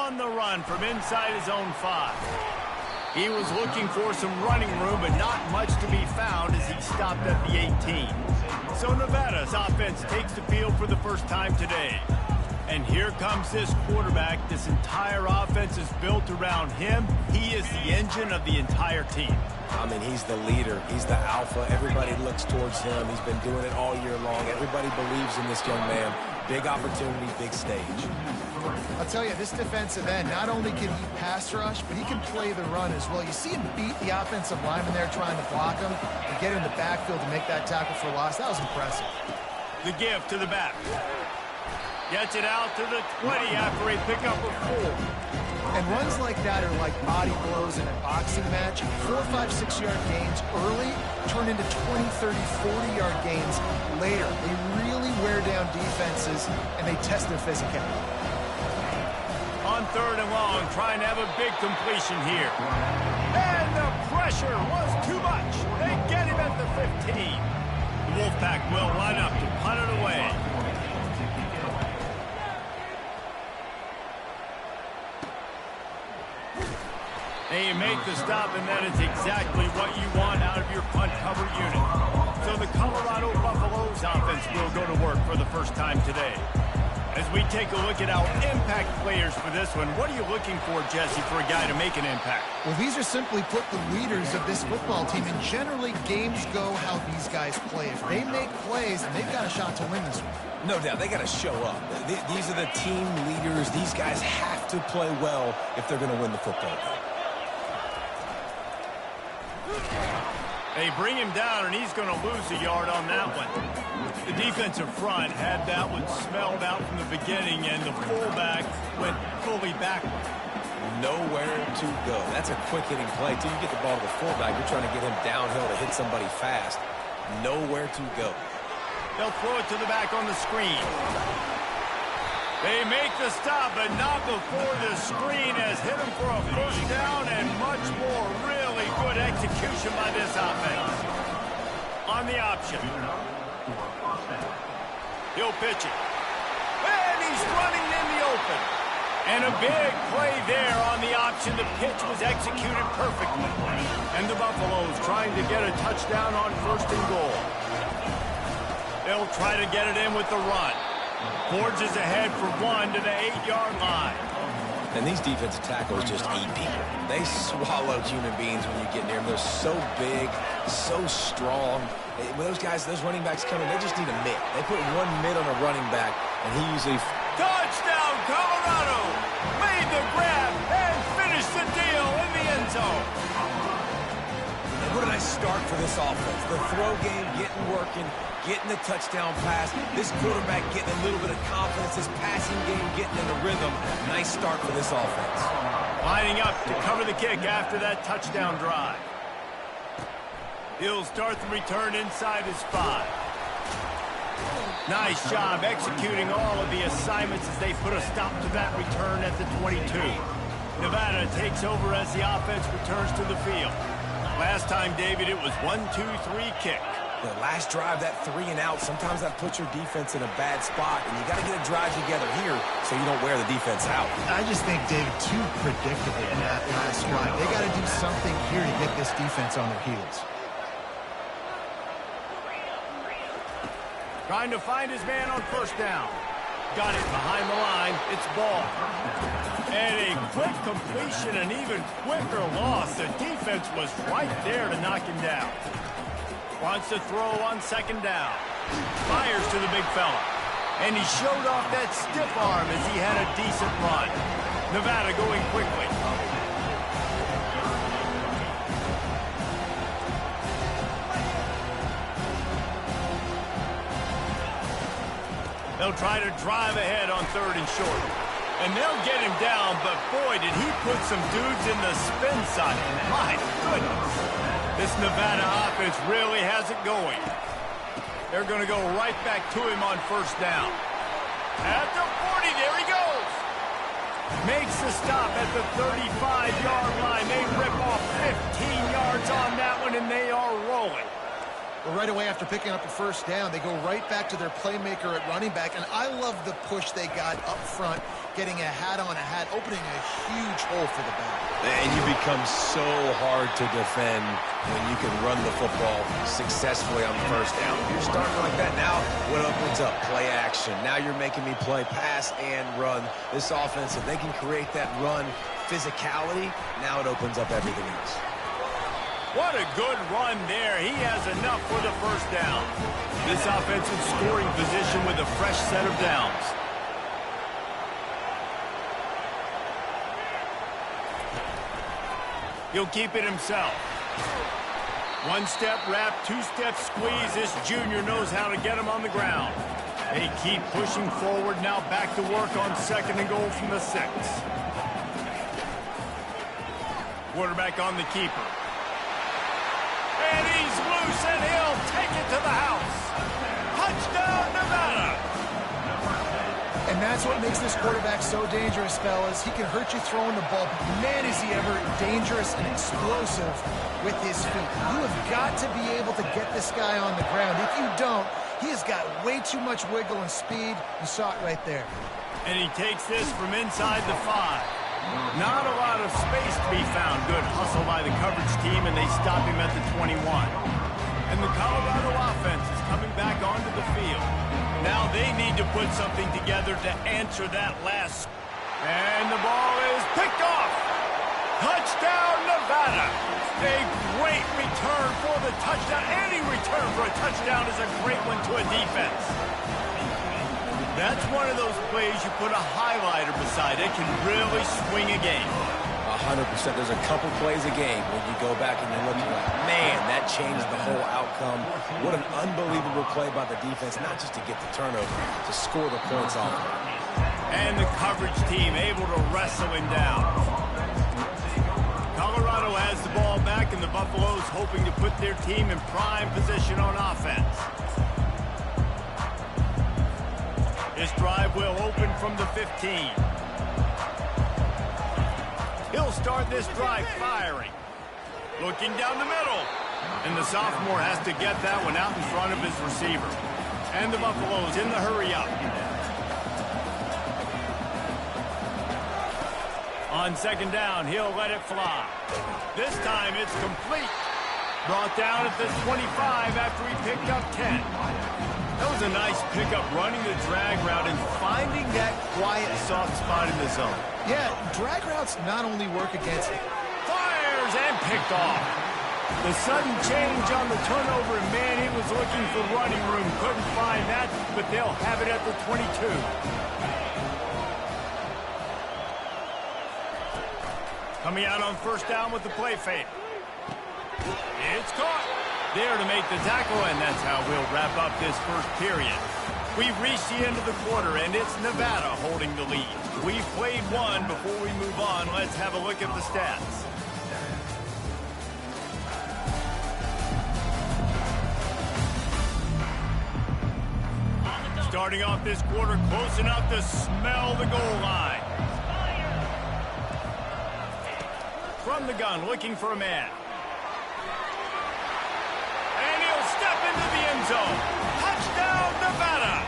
on the run from inside his own 5. He was looking for some running room, but not much to be found as he stopped at the 18. So Nevada's offense takes the field for the first time today. And here comes this quarterback. This entire offense is built around him. He is the engine of the entire team. I mean, he's the leader. He's the alpha. Everybody looks towards him. He's been doing it all year long. Everybody believes in this young man. Big opportunity, big stage. I'll tell you, this defensive end, not only can he pass rush, but he can play the run as well. You see him beat the offensive lineman there trying to block him and get in the backfield to make that tackle for loss. That was impressive. The give to the back. Gets it out to the 20 after a pickup of 4. And runs like that are like body blows in a boxing match. 4, 5, 6-yard gains early turn into 20, 30, 40-yard gains later. They really wear down defenses, and they test their physicality. On 3rd and long, trying to have a big completion here. And the pressure was too much. They get him at the 15. The Wolfpack will line up to punt it away. And you make the stop, and that is exactly what you want out of your punt cover unit. So the Colorado Buffaloes offense will go to work for the first time today. As we take a look at our impact players for this one, what are you looking for, Jesse, for a guy to make an impact? Well, these are simply put the leaders of this football team, and generally games go how these guys play. If they make plays, then they've got a shot to win this one. No doubt, they got to show up. These are the team leaders. These guys have to play well if they're going to win the football game. They bring him down, and he's going to lose a yard on that one. The defensive front had that one smelled out from the beginning, and the fullback went fully backward. Nowhere to go. That's a quick-hitting play. Till you get the ball to the fullback, you're trying to get him downhill to hit somebody fast. Nowhere to go. They'll throw it to the back on the screen. They make the stop, but not before the screen has hit him for a first down and much more. Really good execution by this offense. On the option. He'll pitch it. And he's running in the open. And a big play there on the option. The pitch was executed perfectly. And the Buffaloes trying to get a touchdown on 1st and goal. They'll try to get it in with the run. Forges ahead for 1 to the 8-yard line. And these defensive tackles just eat people. They swallow human beings when you get near them. They're so big, so strong. When those guys, those running backs come in, they just need a mitt. They put one mitt on a running back, and he usually... Touchdown, Colorado! Made the grab and finished the deal in the end zone. And what a nice start for this offense. The throw game getting working, getting the touchdown pass. This quarterback getting a little bit of confidence. This passing game getting in the rhythm. Nice start for this offense. Lining up to cover the kick after that touchdown drive. He'll start the return inside his 5. Nice job executing all of the assignments as they put a stop to that return at the 22. Nevada takes over as the offense returns to the field. Last time, David, it was 1-2-3 kick. The last drive, that 3 and out, sometimes that puts your defense in a bad spot, and you got to get a drive together here so you don't wear the defense out. I just think, David, too predictable in that last drive. They got to do something here to get this defense on their heels. Trying to find his man on 1st down. Got it behind the line. It's ball. And a quick completion, an even quicker loss. The defense was right there to knock him down. Wants to throw on 2nd down. Fires to the big fella. And he showed off that stiff arm as he had a decent run. Nevada going quickly. They'll try to drive ahead on 3rd and short. And they'll get him down, but boy, did he put some dudes in the spin side. My goodness. This Nevada offense really has it going. They're going to go right back to him on 1st down. At the 40, there he goes. Makes the stop at the 35-yard line. They rip off 15 yards on that one, and they are rolling. Well, right away after picking up a first down, they go right back to their playmaker at running back, and I love the push they got up front, getting a hat on a hat, opening a huge hole for the back. And you become so hard to defend when you can run the football successfully on the first down. If you're starting like that now, what opens up? Play action. Now you're making me play pass and run. This offense, if they can create that run physicality, now it opens up everything else. What a good run there. He has enough for the first down. This offense in scoring position with a fresh set of downs. He'll keep it himself. One-step wrap, two-step squeeze. This junior knows how to get him on the ground. They keep pushing forward, now back to work on 2nd and goal from the 6. Quarterback on the keeper. And he's loose, and he'll take it to the house. Touchdown, Nevada! And that's what makes this quarterback so dangerous, fellas. He can hurt you throwing the ball, but man, is he ever dangerous and explosive with his feet. You have got to be able to get this guy on the ground. If you don't, he has got way too much wiggle and speed. You saw it right there. And he takes this from inside the 5. Not a lot of space to be found. Good hustle by the coverage team, and they stop him at the 21. And the Colorado offense is coming back onto the field. Now they need to put something together to answer that last. And the ball is picked off. Touchdown, Nevada. A great return for the touchdown. Any return for a touchdown is a great one to a defense. That's one of those plays you put a highlighter beside. It can really swing a game. 100%. There's a couple plays a game when you go back and you look at like, man, that changed the whole outcome. What an unbelievable play by the defense, not just to get the turnover, to score the points off. And the coverage team able to wrestle him down. Colorado has the ball back, and the Buffaloes hoping to put their team in prime position on offense. This drive will open from the 15. He'll start this drive firing. Looking down the middle. And the sophomore has to get that one out in front of his receiver. And the Buffaloes in the hurry up. On 2nd down, he'll let it fly. This time it's complete. Brought down at the 25 after he picked up 10. That was a nice pickup, running the drag route and finding that quiet, soft spot in the zone. Yeah, drag routes not only work against it. Fires and picked off. The sudden change on the turnover, and man, he was looking for running room. Couldn't find that, but they'll have it at the 22. Coming out on 1st down with the play fake. It's caught. There to make the tackle, and that's how we'll wrap up this first period. We've reached the end of the quarter, and it's Nevada holding the lead. We've played one. Before we move on, let's have a look at the stats. Starting off this quarter, close enough to smell the goal line. From the gun, looking for a man. Step into the end zone. Touchdown, Nevada.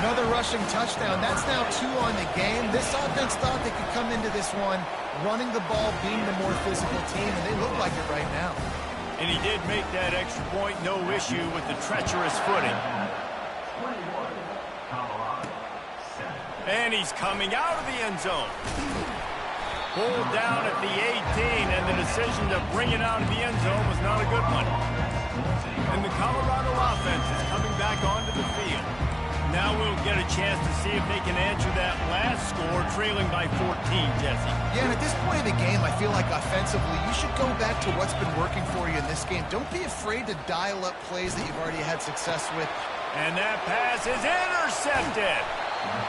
Another rushing touchdown. That's now 2 on the game. This offense thought they could come into this one running the ball, being the more physical team, and they look like it right now. And he did make that extra point, no issue with the treacherous footing. And he's coming out of the end zone. Pulled down at the 18, and the decision to bring it out of the end zone was not a good one. And the Colorado offense is coming back onto the field. Now we'll get a chance to see if they can answer that last score, trailing by 14, Jesse. Yeah, and at this point of the game, I feel like offensively, you should go back to what's been working for you in this game. Don't be afraid to dial up plays that you've already had success with. And that pass is intercepted.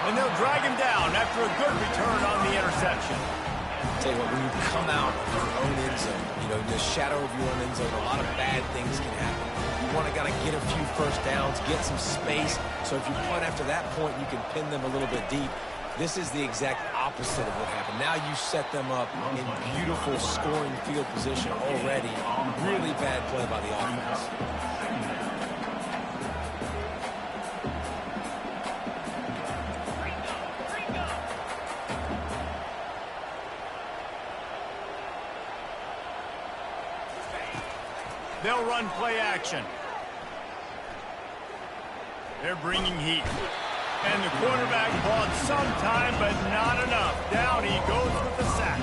And they'll drag him down after a good return on the interception. Tell you what, when you come out of your own end zone, you know, the shadow of your own end zone, a lot of bad things can happen. You want to kind of get a few first downs, get some space, so if you punt after that point, you can pin them a little bit deep. This is the exact opposite of what happened. Now you set them up in beautiful scoring field position already. Really bad play by the offense. They'll run play action. They're bringing heat. And the quarterback bought some time, but not enough. Down he goes with the sack.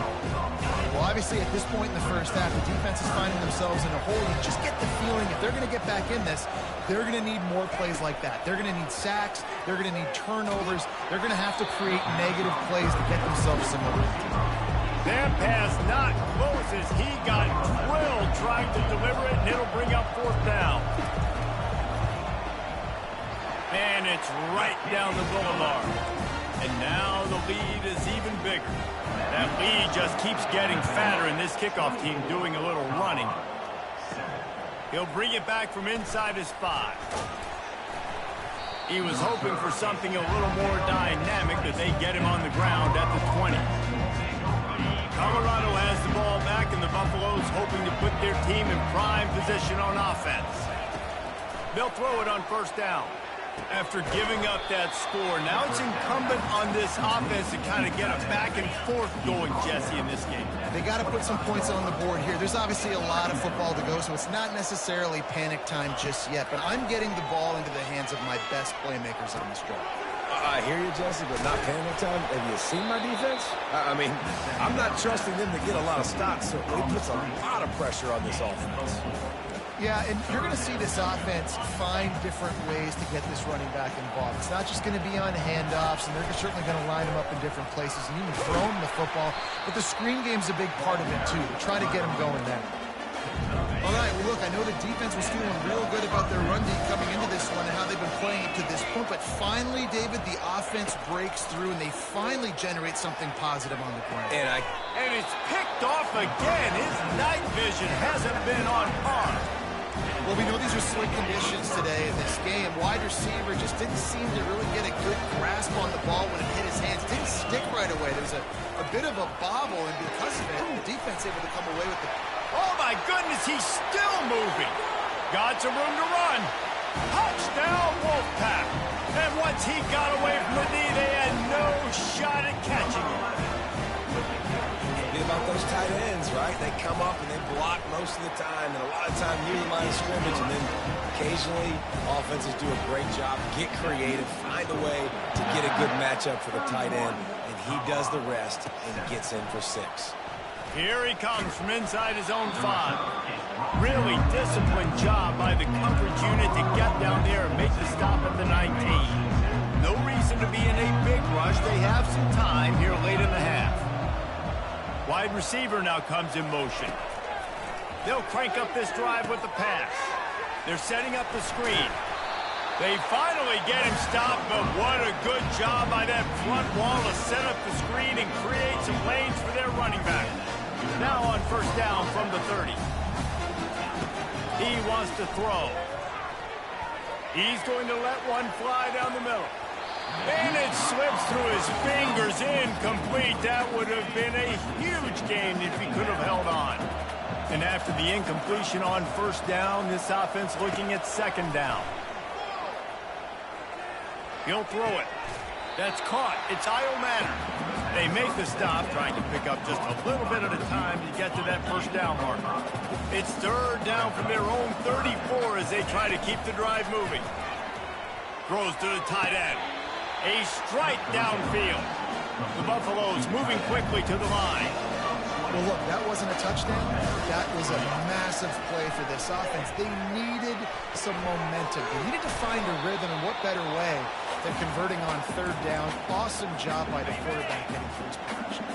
Well, obviously, at this point in the first half, the defense is finding themselves in a hole. You just get the feeling if they're going to get back in this, they're going to need more plays like that. They're going to need sacks. They're going to need turnovers. They're going to have to create negative plays to get themselves some momentum. That pass not close as he got drilled trying to deliver it, and it'll bring up fourth down. And it's right down the boulevard. And now the lead is even bigger. That lead just keeps getting fatter, and this kickoff team doing a little running. He'll bring it back from inside his 5. He was hoping for something a little more dynamic, that they get him on the ground at the 20. Colorado has the ball back, and the Buffaloes hoping to put their team in prime position on offense. They'll throw it on first down. After giving up that score, now it's incumbent on this offense to kind of get a back and forth going, Jesse, in this game. They got to put some points on the board here. There's obviously a lot of football to go, so it's not necessarily panic time just yet, but I'm getting the ball into the hands of my best playmakers on this drive. I hear you, Jesse, but not panic time. Have you seen my defense? I mean, I'm not trusting them to get a lot of stops, so it puts a lot of pressure on this offense. Yeah, and you're going to see this offense find different ways to get this running back involved. It's not just going to be on handoffs, and they're certainly going to line them up in different places and even throw them the football. But the screen game's a big part of it, too. Try to get them going there. All right, well, look, I know the defense was feeling real good about their run D coming into this one and how they've been playing it to this point. But finally, David, the offense breaks through, and they finally generate something positive on the ground. And it's picked off again. His night vision hasn't been on par. Well, we know these are slick conditions today in this game. Wide receiver just didn't seem to really get a good grasp on the ball when it hit his hands. Didn't stick right away. There was a bit of a bobble, and because of it, the defense able to come away with the... Oh, my goodness, he's still moving. Got some room to run. Touchdown, Wolfpack. And once he got away from the knee, they had no shot at catching him. About those tight ends, right? They come up and they block most of the time, and a lot of time near the line of scrimmage, and then occasionally offenses do a great job, get creative, find a way to get a good matchup for the tight end, and he does the rest and gets in for 6. Here he comes from inside his own 5. Really disciplined job by the coverage unit to get down there and make the stop at the 19. No reason to be in a big rush. They have some time here late in the half. Wide receiver now comes in motion. They'll crank up this drive with the pass. They're setting up the screen. They finally get him stopped, but what a good job by that front wall to set up the screen and create some lanes for their running back. Now on first down from the 30. He wants to throw. He's going to let one fly down the middle. And it slips through his fingers, incomplete. That would have been a huge gain if he could have held on. And after the incompletion on first down, this offense looking at second down. He'll throw it. That's caught. It's Iomatter. They make the stop, trying to pick up just a little bit at a time to get to that first down marker. It's third down from their own 34 as they try to keep the drive moving. Throws to the tight end. A strike downfield. The Buffaloes moving quickly to the line. Well, look, that wasn't a touchdown. That was a massive play for this offense. They needed some momentum. They needed to find a rhythm, and what better way than converting on third down. Awesome job by the quarterback getting through his progression.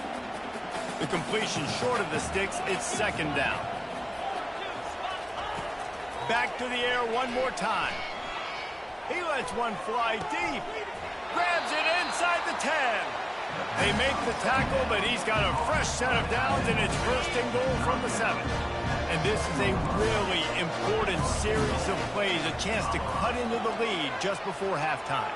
The completion short of the sticks. It's second down. Back to the air one more time. He lets one fly deep. Grabs it inside the 10. They make the tackle, but he's got a fresh set of downs, and it's first and goal from the 7. And this is a really important series of plays, a chance to cut into the lead just before halftime.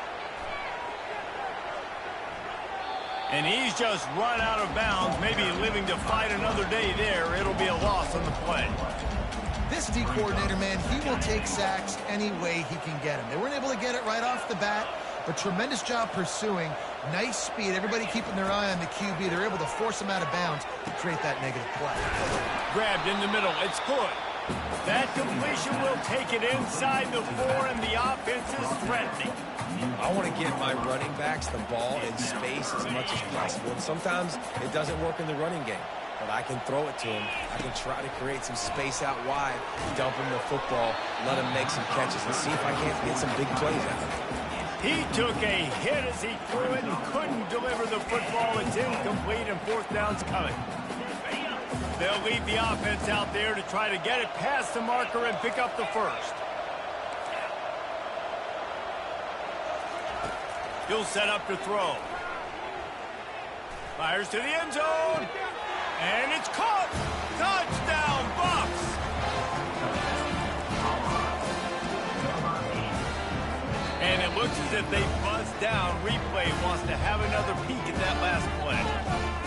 And he's just run out of bounds, maybe living to fight another day there. It'll be a loss on the play. This D coordinator, man, he will take sacks any way he can get them. They weren't able to get it right off the bat, but tremendous job pursuing. Nice speed. Everybody keeping their eye on the QB. They're able to force him out of bounds to create that negative play. Grabbed in the middle. It's good. That completion will take it inside the 4, and the offense is threatening. I want to get my running backs the ball in space as much as possible. And sometimes it doesn't work in the running game. But I can throw it to him. I can try to create some space out wide, dump him the football, let him make some catches, and see if I can't get some big plays out of it. He took a hit as he threw it and couldn't deliver the football. It's incomplete, and 4th down's coming. They'll leave the offense out there to try to get it past the marker and pick up the 1st. He'll set up to throw. Fires to the end zone. And it's caught. Touchdown, Bucs. And it looks as if they buzzed down. Replay wants to have another peek at that last play.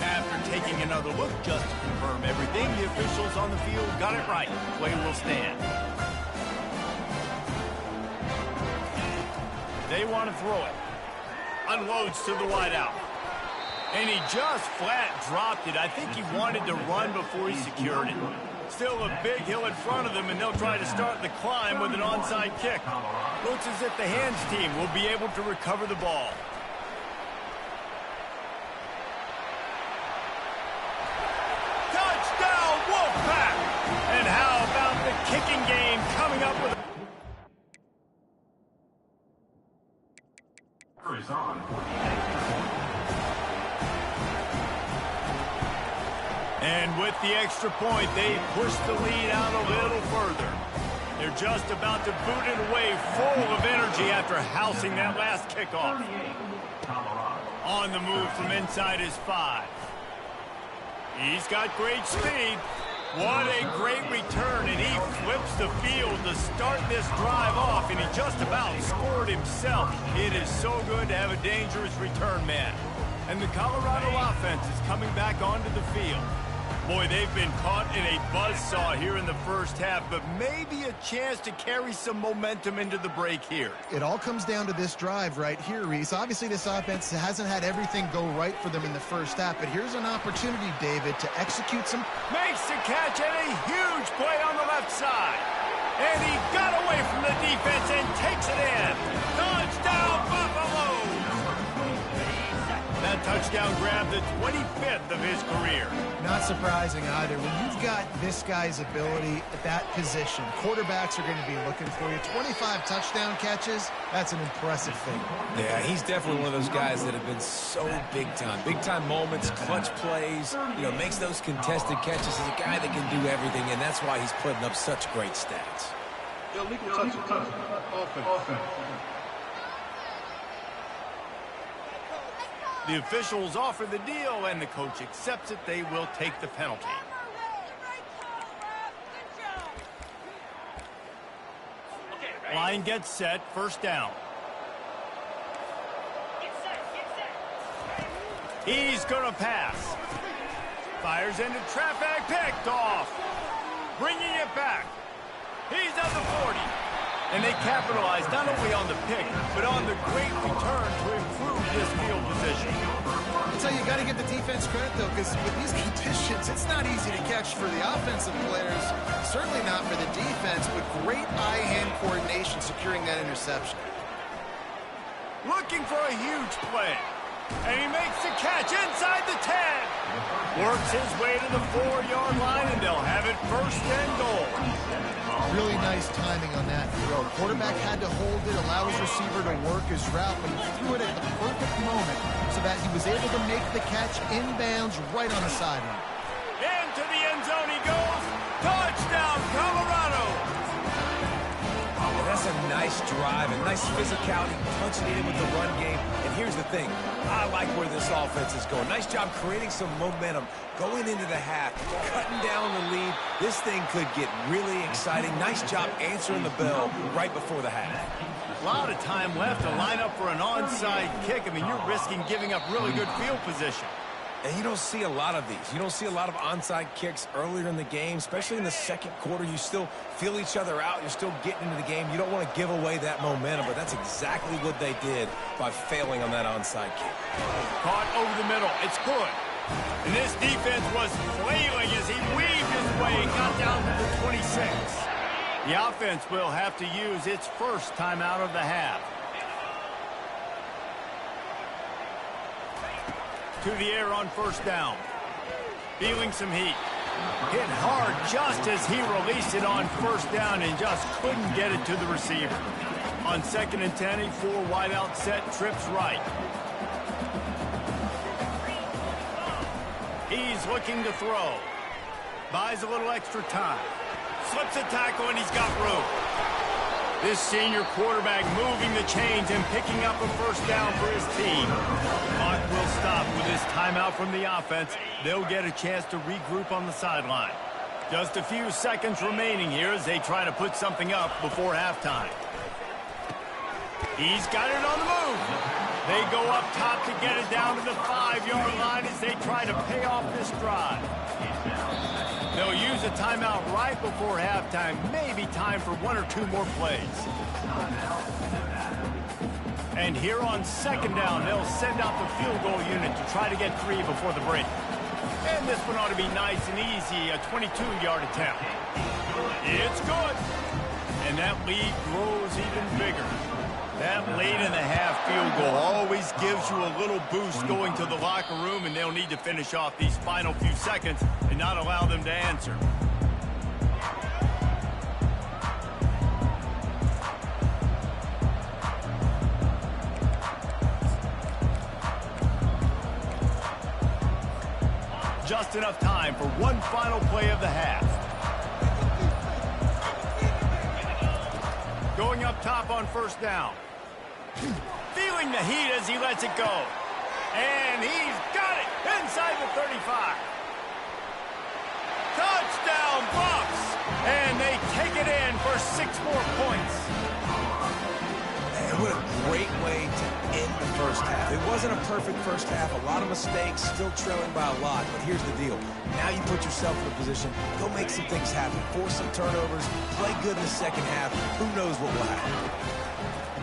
After taking another look just to confirm everything, the officials on the field got it right. Play will stand. They want to throw it. Unloads to the wideout. And he just flat dropped it. I think he wanted to run before he secured it. Still a big hill in front of them, and they'll try to start the climb with an onside kick. Looks as if the hands team will be able to recover the ball. Touchdown, Wolfpack! And how about the kicking game coming up with... And with the extra point, they push the lead out a little further. They're just about to boot it away, full of energy after housing that last kickoff. On the move from inside his 5. He's got great speed. What a great return, and he flips the field to start this drive off, and he just about scored himself. It is so good to have a dangerous return man. And the Colorado offense is coming back onto the field. Boy, they've been caught in a buzzsaw here in the first half, but maybe a chance to carry some momentum into the break here. It all comes down to this drive right here, Reese. Obviously, this offense hasn't had everything go right for them in the first half, but here's an opportunity, David, to execute some... Makes the catch and a huge play on the left side. And he got away from the defense and takes it in. Touchdown, Buffalo! That touchdown grabbed the 25th of his career. Not surprising either. When you've got this guy's ability at that position, quarterbacks are going to be looking for you. 25 touchdown catches, that's an impressive thing. Yeah, he's definitely one of those guys that have been so big time. Big time moments, clutch plays, makes those contested catches. He's a guy that can do everything, and that's why he's putting up such great stats. Illegal touch. Offense. The officials offer the deal, and the coach accepts it. They will take the penalty. Line gets set, 1st down. He's going to pass. Fires into traffic, picked off. Bringing it back. He's at the 40. And they capitalize not only on the pick, but on the great return to improve this field position. So you got to give the defense credit, though, because with these conditions, it's not easy to catch for the offensive players, certainly not for the defense, but great eye-hand coordination securing that interception. Looking for a huge play. And he makes the catch inside the 10. Works his way to the 4-yard line, and they'll have it 1st and goal. Really nice timing on that throw. Quarterback had to hold it, allow his receiver to work his route, but he threw it at the perfect moment so that he was able to make the catch inbounds right on the sideline. Into the end zone he goes. Touchdown, Colorado. And that's a nice drive, a nice physicality, punching it in with the run game. And here's the thing. I like where this offense is going. Nice job creating some momentum, going into the half, cutting down the lead. This thing could get really exciting. Nice job answering the bell right before the half. A lot of time left to line up for an onside kick. I mean, you're risking giving up really good field position. And you don't see a lot of these. You don't see a lot of onside kicks earlier in the game, especially in the second quarter. You still feel each other out. You're still getting into the game. You don't want to give away that momentum, but that's exactly what they did by failing on that onside kick. Caught over the middle. It's good. And this defense was flailing as he weaved his way and got down to the 26. The offense will have to use its first timeout of the half. To the air on first down. Feeling some heat. Hit hard just as he released it on first down and just couldn't get it to the receiver. On 2nd and 10, a 4 wide out set, trips right. He's looking to throw. Buys a little extra time. Slips a tackle and he's got room. This senior quarterback moving the chains and picking up a first down for his team. Clock will stop with this timeout from the offense. They'll get a chance to regroup on the sideline. Just a few seconds remaining here as they try to put something up before halftime. He's got it on the move. They go up top to get it down to the 5-yard line as they try to pay off this drive. They'll use a timeout right before halftime. Maybe time for 1 or 2 more plays. And here on 2nd down, they'll send out the field goal unit to try to get 3 before the break. And this one ought to be nice and easy, a 22-yard attempt. It's good. And that lead grows even bigger. That late-in-the-half field goal always gives you a little boost going to the locker room, and they'll need to finish off these final few seconds and not allow them to answer. Just enough time for one final play of the half. Going up top on first down. Feeling the heat as he lets it go. And he's got it inside the 35. Touchdown Bucs! And they take it in for 6 more points. And what a great way to end the first half. It wasn't a perfect first half. A lot of mistakes, still trailing by a lot. But here's the deal. Now you put yourself in a position, go make some things happen. Force some turnovers, play good in the second half. Who knows what will happen?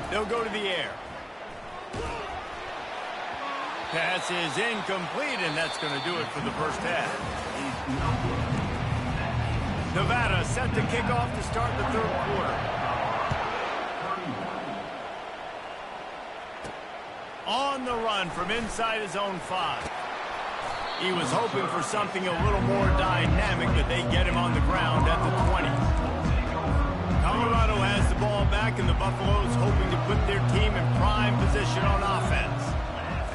They'll go to the air. Pass is incomplete, and that's going to do it for the first half. Nevada set to kick off to start the 3rd quarter. On the run from inside his own 5. He was hoping for something a little more dynamic, but they get him on the ground at the 20. Colorado has the ball back, and the Buffaloes hoping to put their team in prime position on offense.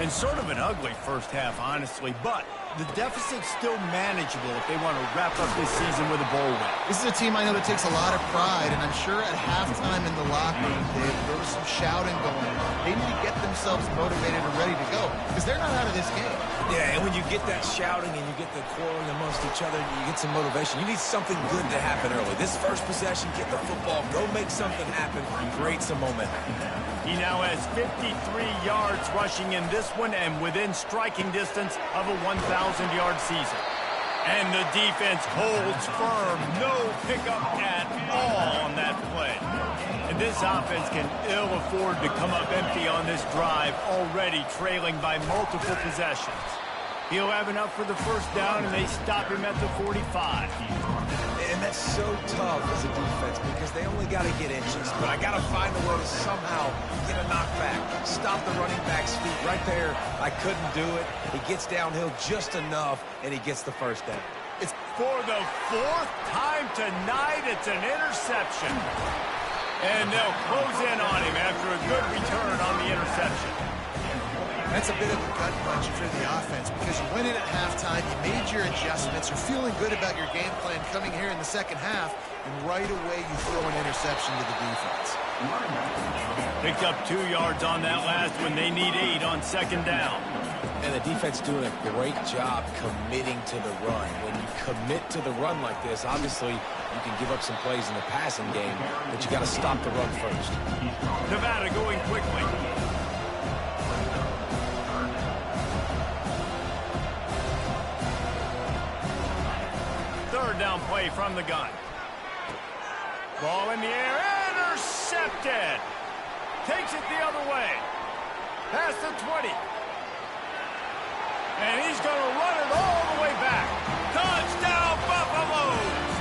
And sort of an ugly first half, honestly, but the deficit's still manageable if they want to wrap up this season with a bowl win. This is a team I know that takes a lot of pride, and I'm sure at halftime in the locker room, Dave, there was some shouting going on. They need to get themselves motivated and ready to go, because they're not out of this game. Yeah, and when you get that shouting and you get the quarreling amongst each other, you get some motivation. You need something good to happen early. This first possession, get the football, go make something happen, create some momentum. He now has 53 yards rushing in this one and within striking distance of a 1,000-yard season. And the defense holds firm. No pickup at all on that play. And this offense can ill afford to come up empty on this drive, already trailing by multiple possessions. He'll have enough for the first down, and they stop him at the 45. And that's so tough as a defense because they only got to get inches. But I got to find a way to somehow get a knockback. Stop the running back's feet right there. I couldn't do it. He gets downhill just enough, and he gets the first down. It's for the 4th time tonight. It's an interception. And they'll close in on him after a good return on the interception. That's a bit of a gut punch for the offense because you went in at halftime, you made your adjustments, you're feeling good about your game plan coming here in the second half, and right away you throw an interception to the defense. Picked up 2 yards on that last one. They need 8 on 2nd down. And the defense doing a great job committing to the run. When you commit to the run like this, obviously you can give up some plays in the passing game, but you got to stop the run first. Nevada going quickly. Third down play from the gun. Ball in the air, intercepted. Takes it the other way. Past the 20. And he's going to run it all the way back. Touchdown, Buffaloes!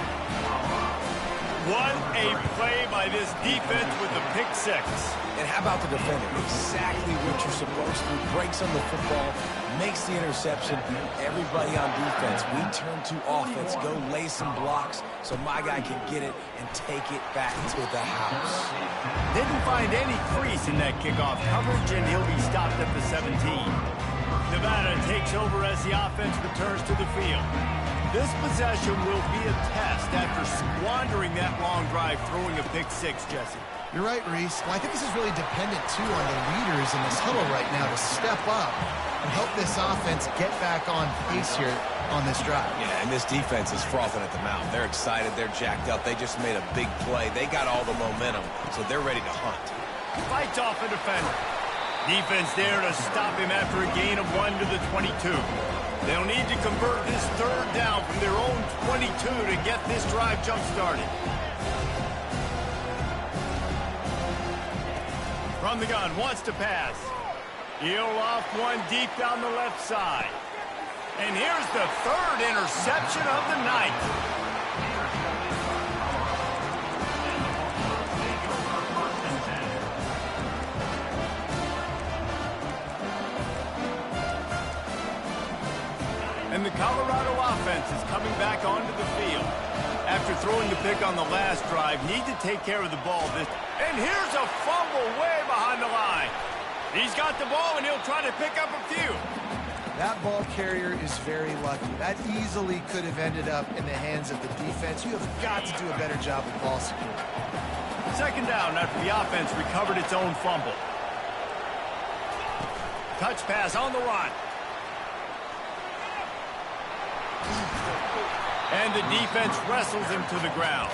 What a play by this defense with the pick six. And how about the defender? Exactly what you're supposed to. Breaks on the football, makes the interception. Everybody on defense, we turn to offense. Go lay some blocks so my guy can get it and take it back to the house. Didn't find any crease in that kickoff coverage, and he'll be stopped at the 17. Nevada takes over as the offense returns to the field. This possession will be a test after squandering that long drive throwing a pick six, Jesse. You're right, Reese. Well, I think this is really dependent, too, on the leaders in this huddle right now to step up and help this offense get back on pace here on this drive. Yeah, and this defense is frothing at the mouth. They're excited. They're jacked up. They just made a big play. They got all the momentum, so they're ready to hunt. Fights off a defender. Defense there to stop him after a gain of 1 to the 22. They'll need to convert this third down from their own 22 to get this drive jump-started. From the gun, wants to pass. He'll off one deep down the left side. And here's the third interception of the night. And the Colorado offense is coming back onto the field. After throwing the pick on the last drive, need to take care of the ball. And here's a fumble way behind the line. He's got the ball, and he'll try to pick up a few. That ball carrier is very lucky. That easily could have ended up in the hands of the defense. You have got to do a better job with ball security. Second down after the offense recovered its own fumble. Touch pass on the run. And the defense wrestles him to the ground.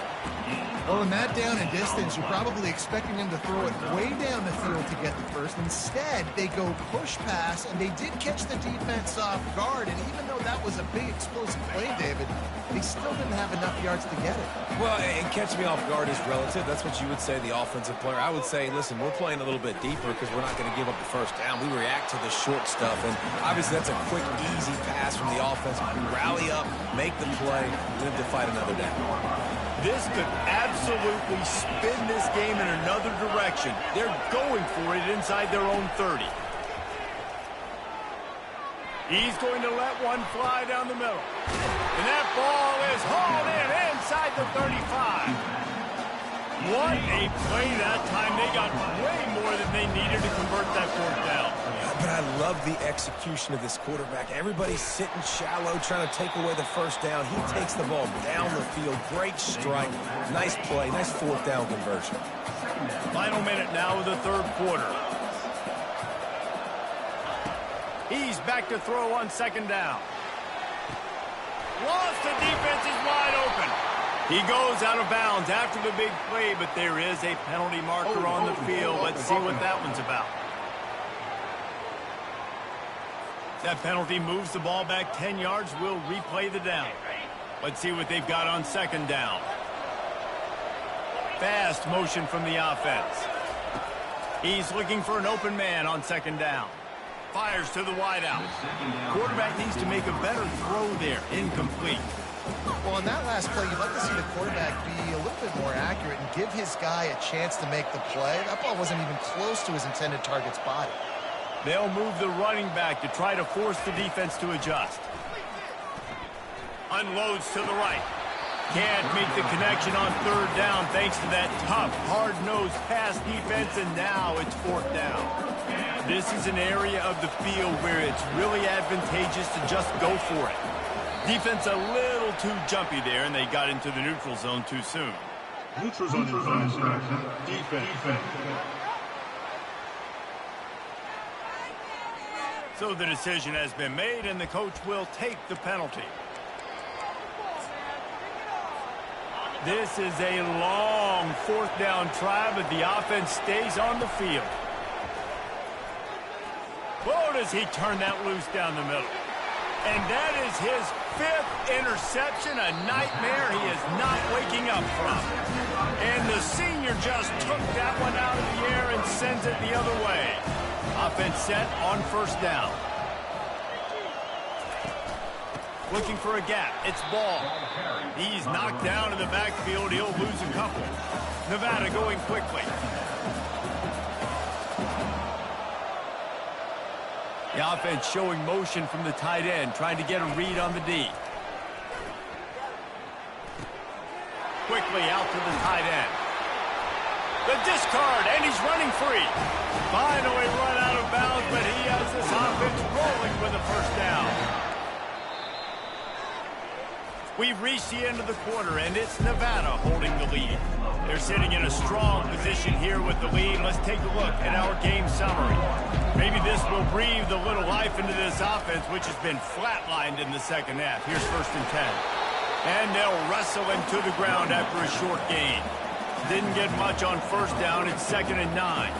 Well, in that down and distance, you're probably expecting him to throw it way down the field to get the first. Instead, they go push pass, and they did catch the defense off guard. And even though that was a big explosive play, David, they still didn't have enough yards to get it. Well, and catch me off guard is relative. That's what you would say, the offensive player. I would say, listen, we're playing a little bit deeper because we're not going to give up the first down. We react to the short stuff, and obviously that's a quick, easy pass from the offense. We rally up, make the play, live to fight another down. This could absolutely spin this game in another direction. They're going for it inside their own 30. He's going to let one fly down the middle. And that ball is hauled in inside the 35. What a play that time. They got way more than they needed to convert that fourth down. But I love the execution of this quarterback. Everybody's sitting shallow, trying to take away the first down. He takes the ball down the field. Great strike. Nice play. Nice fourth down conversion. Final minute now of the third quarter. He's back to throw on second down. Lost, the defense is wide open. He goes out of bounds after the big play, but there is a penalty marker on the field. Let's see what that one's about. That penalty moves the ball back 10 yards. We'll replay the down. Let's see what they've got on second down. Fast motion from the offense. He's looking for an open man on second down. Fires to the wideout. Quarterback needs to make a better throw there. Incomplete. Well, on that last play, you'd like to see the quarterback be a little bit more accurate and give his guy a chance to make the play. That ball wasn't even close to his intended target's body. They'll move the running back to try to force the defense to adjust. Unloads to the right. Can't make the connection on third down thanks to that tough, hard-nosed pass defense, and now it's fourth down. This is an area of the field where it's really advantageous to just go for it. Defense a little too jumpy there, and they got into the neutral zone too soon. Neutral zone defense. So the decision has been made, and the coach will take the penalty. This is a long fourth down try, but the offense stays on the field. Whoa, does he turn that loose down the middle. And that is his 5th interception, a nightmare he is not waking up from. And the senior just took that one out of the air and sends it the other way. Offense set on first down. Looking for a gap. It's Ball. He's knocked down in the backfield. He'll lose a couple. Nevada going quickly. The offense showing motion from the tight end, trying to get a read on the D. Quickly out to the tight end. The discard, and he's running free. Finally run out of bounds, but he has this offense rolling with a first down. We've reached the end of the quarter, and it's Nevada holding the lead. They're sitting in a strong position here with the lead. Let's take a look at our game summary. Maybe this will breathe a little life into this offense, which has been flatlined in the second half. Here's 1st and 10. And they'll wrestle him to the ground after a short gain. Didn't get much on first down. It's 2nd and 9.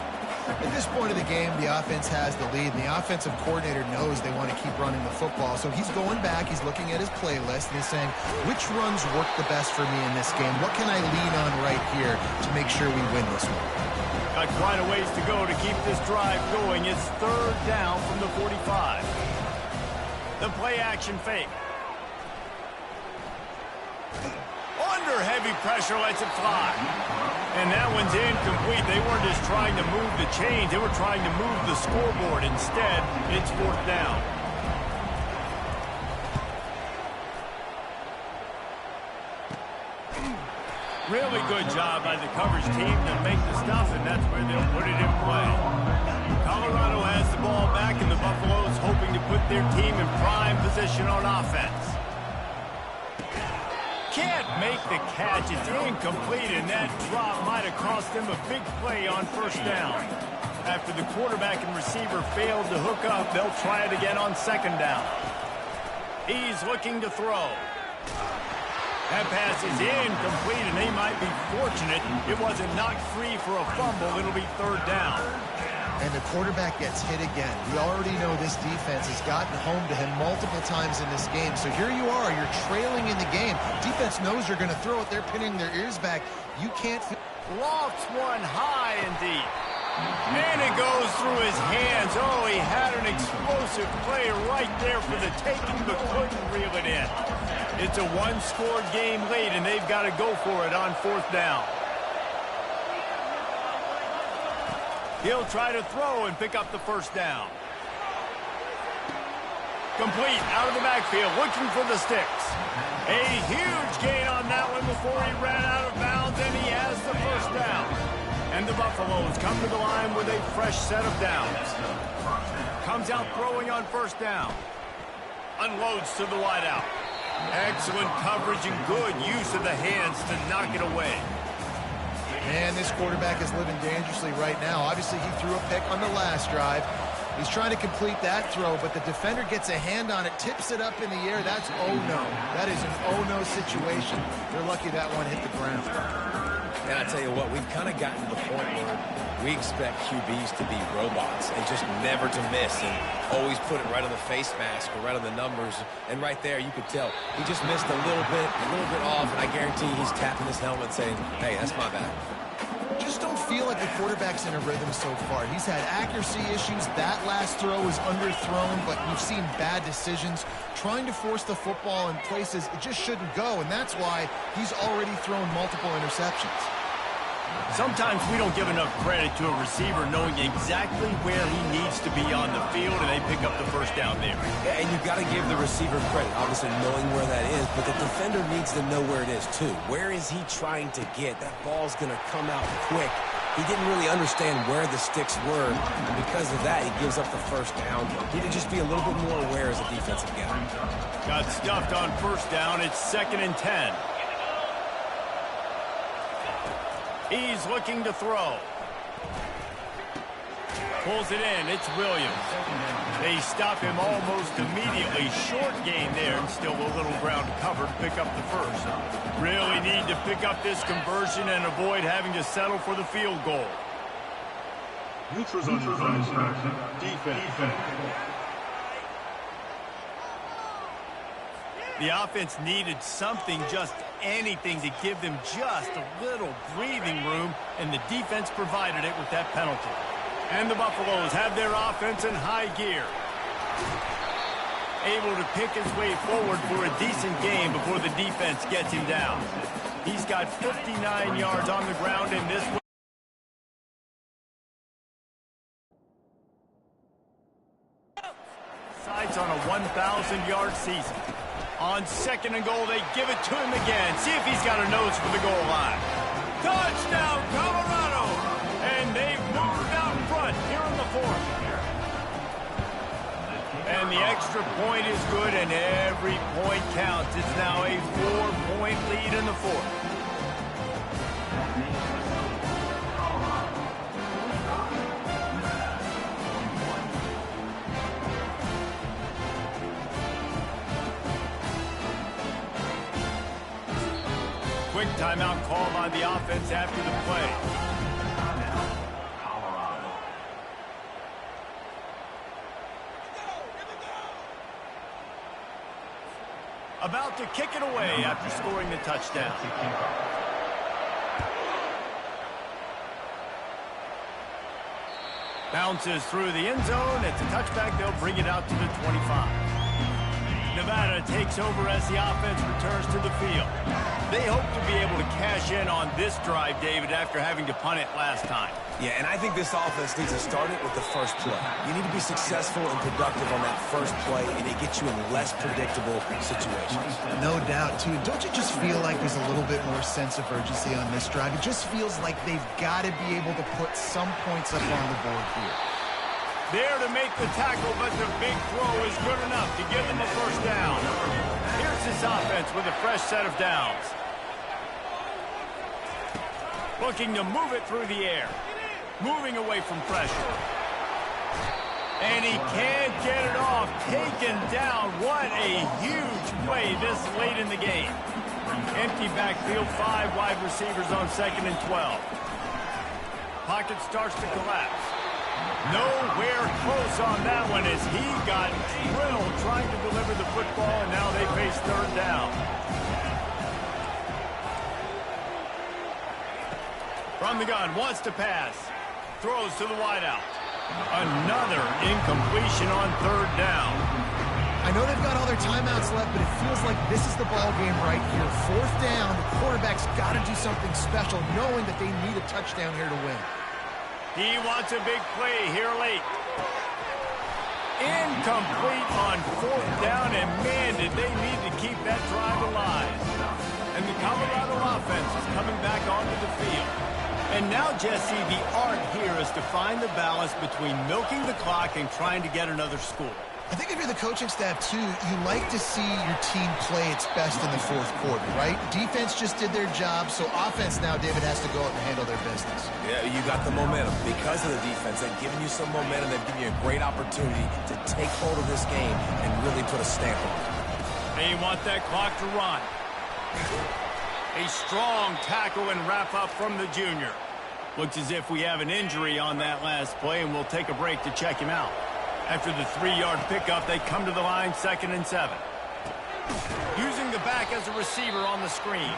At this point of the game, the offense has the lead, and the offensive coordinator knows they want to keep running the football. So he's going back, he's looking at his playlist, and he's saying, which runs work the best for me in this game? What can I lean on right here to make sure we win this one? Got quite a ways to go to keep this drive going. It's 3rd down from the 45. The play action fake. Under heavy pressure, lets it fly. And that one's incomplete. They weren't just trying to move the chains. They were trying to move the scoreboard. Instead, it's 4th down. Really good job by the coverage team to make the stuff, and that's where they'll put it in play. Colorado has the ball back, and the Buffaloes hoping to put their team in prime position on offense. Can't make the catch. It's incomplete, and that drop might have cost them a big play on first down. After the quarterback and receiver failed to hook up, they'll try it again on 2nd down. He's looking to throw. That pass is incomplete, and they might be fortunate it wasn't knocked free for a fumble. It'll be 3rd down. And the quarterback gets hit again. We already know this defense has gotten home to him multiple times in this game. So here you are, you're trailing in the game. Defense knows you're going to throw it. They're pinning their ears back. You can't... Lofts one high and deep. And it goes through his hands. Oh, he had an explosive play right there for the taking, but couldn't reel it in. It's a one-score game late, and they've got to go for it on 4th down. He'll try to throw and pick up the first down. Complete out of the backfield, looking for the sticks. A huge gain on that one before he ran out of bounds, and he has the first down. And the Buffaloes come to the line with a fresh set of downs. Comes out throwing on first down. Unloads to the wideout. Excellent coverage and good use of the hands to knock it away. Man, this quarterback is living dangerously right now. Obviously, he threw a pick on the last drive. He's trying to complete that throw, but the defender gets a hand on it, tips it up in the air. That's oh-no. That is an oh-no situation. They're lucky that one hit the ground. And I tell you what, we've kind of gotten to the point where we expect QBs to be robots and just never to miss and always put it right on the face mask or right on the numbers. And right there, you could tell he just missed a little bit off, and I guarantee he's tapping his helmet saying, hey, that's my bad. Just don't feel like the quarterback's in a rhythm so far. He's had accuracy issues. That last throw was underthrown, but we've seen bad decisions. Trying to force the football in places it just shouldn't go, and that's why he's already thrown multiple interceptions. Sometimes we don't give enough credit to a receiver knowing exactly where he needs to be on the field, and they pick up the first down there. Yeah, and you've got to give the receiver credit, obviously knowing where that is, but the defender needs to know where it is too. Where is he trying to get? That ball's going to come out quick. He didn't really understand where the sticks were, and because of that, he gives up the first down. He need to just be a little bit more aware as a defensive guy. Got stuffed on first down. It's 2nd and 10. He's looking to throw. Pulls it in. It's Williams. They stop him almost immediately. Short gain there, and still a little ground cover to pick up the first. Really need to pick up this conversion and avoid having to settle for the field goal. Neutrals on defense. The offense needed something, just anything, to give them just a little breathing room, and the defense provided it with that penalty. And the Buffaloes have their offense in high gear. Able to pick his way forward for a decent game before the defense gets him down. He's got 59 yards on the ground in this one. Sights on a 1,000-yard season. On second and goal, they give it to him again. See if he's got a nose for the goal line. Touchdown, Colorado! And they've moved out front here in the fourth. And the extra point is good, and every point counts. It's now a 4-point lead in the fourth. Quick timeout call by the offense after the play. About to kick it away after scoring the touchdown. Bounces through the end zone. It's a touchback. They'll bring it out to the 25. Nevada takes over as the offense returns to the field. They hope to be able to cash in on this drive, David, after having to punt it last time. Yeah, and I think this offense needs to start it with the first play. You need to be successful and productive on that first play, and it gets you in less predictable situations. No doubt, too. Don't you just feel like there's a little bit more sense of urgency on this drive? It just feels like they've got to be able to put some points up on the board here. There to make the tackle, but the big throw is good enough to give them a first down. Here's this offense with a fresh set of downs. Looking to move it through the air. Moving away from pressure. And he can't get it off. Taken down. What a huge play this late in the game. Empty backfield, 5 wide receivers on 2nd and 12. Pocket starts to collapse. Nowhere close on that one as he got drilled trying to deliver the football, and now they face 3rd down. From the gun, wants to pass. Throws to the wideout. Another incompletion on 3rd down. I know they've got all their timeouts left, but it feels like this is the ball game right here. 4th down, the quarterback's got to do something special, knowing that they need a touchdown here to win. He wants a big play here late. Incomplete on 4th down, and man, did they need to keep that drive alive. And the Colorado offense is coming back onto the field. And now, Jesse, the art here is to find the balance between milking the clock and trying to get another score. I think if you're the coaching staff, too, you like to see your team play its best in the 4th quarter, right? Defense just did their job, so offense now, David, has to go out and handle their business. Yeah, you got the momentum. Because of the defense, they've given you some momentum. They've given you a great opportunity to take hold of this game and really put a stamp on it. They want that clock to run. A strong tackle and wrap up from the junior. Looks as if we have an injury on that last play, and we'll take a break to check him out. After the 3-yard pickup, they come to the line, 2nd and 7. Using the back as a receiver on the screen.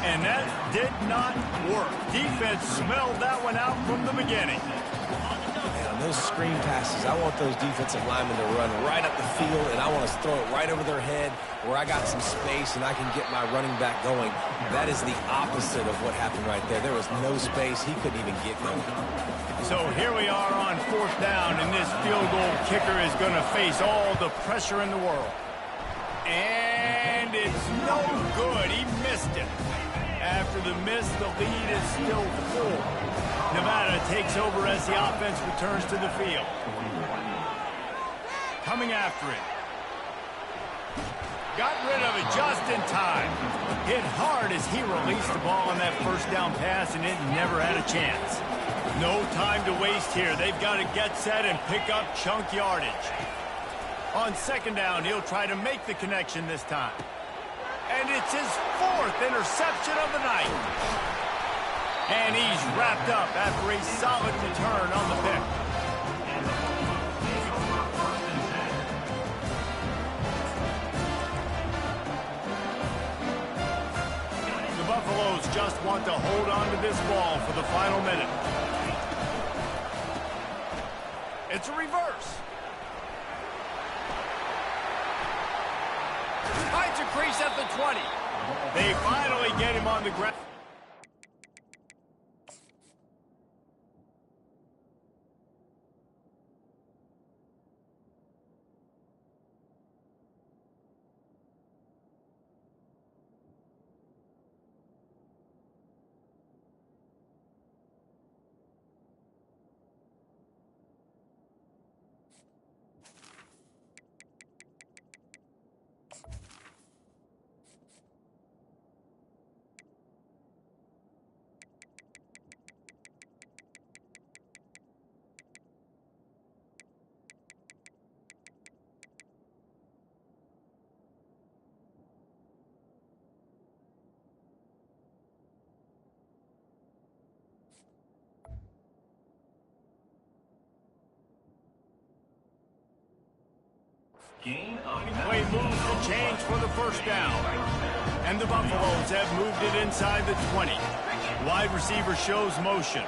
And that did not work. Defense smelled that one out from the beginning. Man, on those screen passes, I want those defensive linemen to run right up the field, and I want to throw it right over their head where I got some space and I can get my running back going. That is the opposite of what happened right there. There was no space. He couldn't even get going. So here we are on 4th down, and this field goal kicker is going to face all the pressure in the world. And it's no good. He missed it. After the miss, the lead is still 4. Nevada takes over as the offense returns to the field. Coming after it. Got rid of it just in time. Hit hard as he released the ball on that first down pass, and it never had a chance. No time to waste here. They've got to get set and pick up chunk yardage. On second down, he'll try to make the connection this time. And it's his 4th interception of the night. And he's wrapped up after a solid return on the pick. The Buffaloes just want to hold on to this ball for the final minute. It's a reverse. Finds a crease at the 20. They finally get him on the ground. Play moves to change for the first down. And the Buffaloes have moved it inside the 20. Wide receiver shows motion.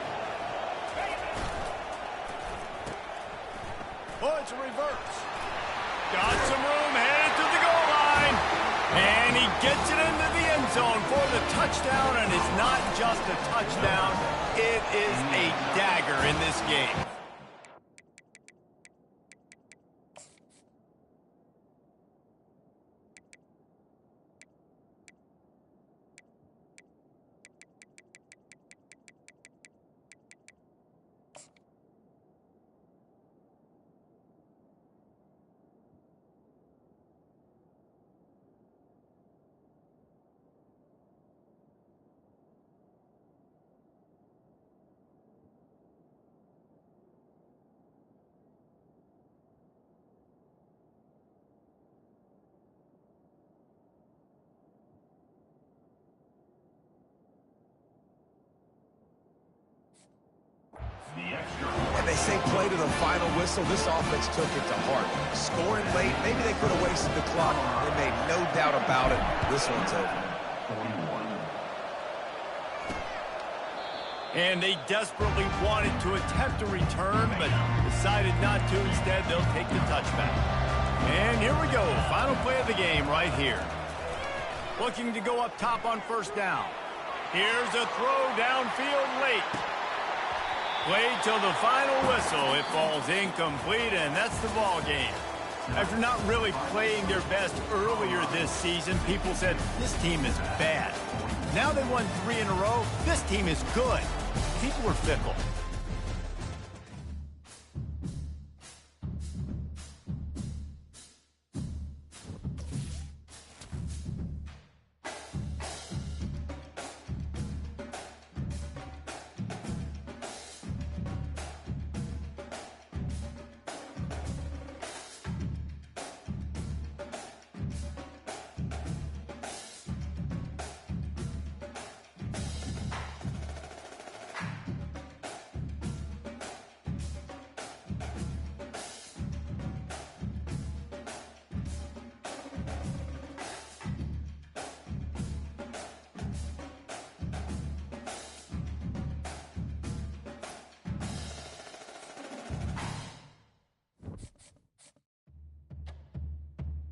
Oh, it's a reverse. Got some room, headed to the goal line. And he gets it into the end zone for the touchdown. And it's not just a touchdown. It is a dagger in this game. And they say play to the final whistle. This offense took it to heart. Scoring late, maybe they could have wasted the clock. They made no doubt about it. This one's over. And they desperately wanted to attempt a return, but decided not to. Instead, they'll take the touchback. And here we go. Final play of the game right here. Looking to go up top on first down. Here's a throw downfield late. Played till the final whistle. It falls incomplete, and that's the ball game. After not really playing their best earlier this season, people said, this team is bad. Now they won 3 in a row. This team is good. People are fickle.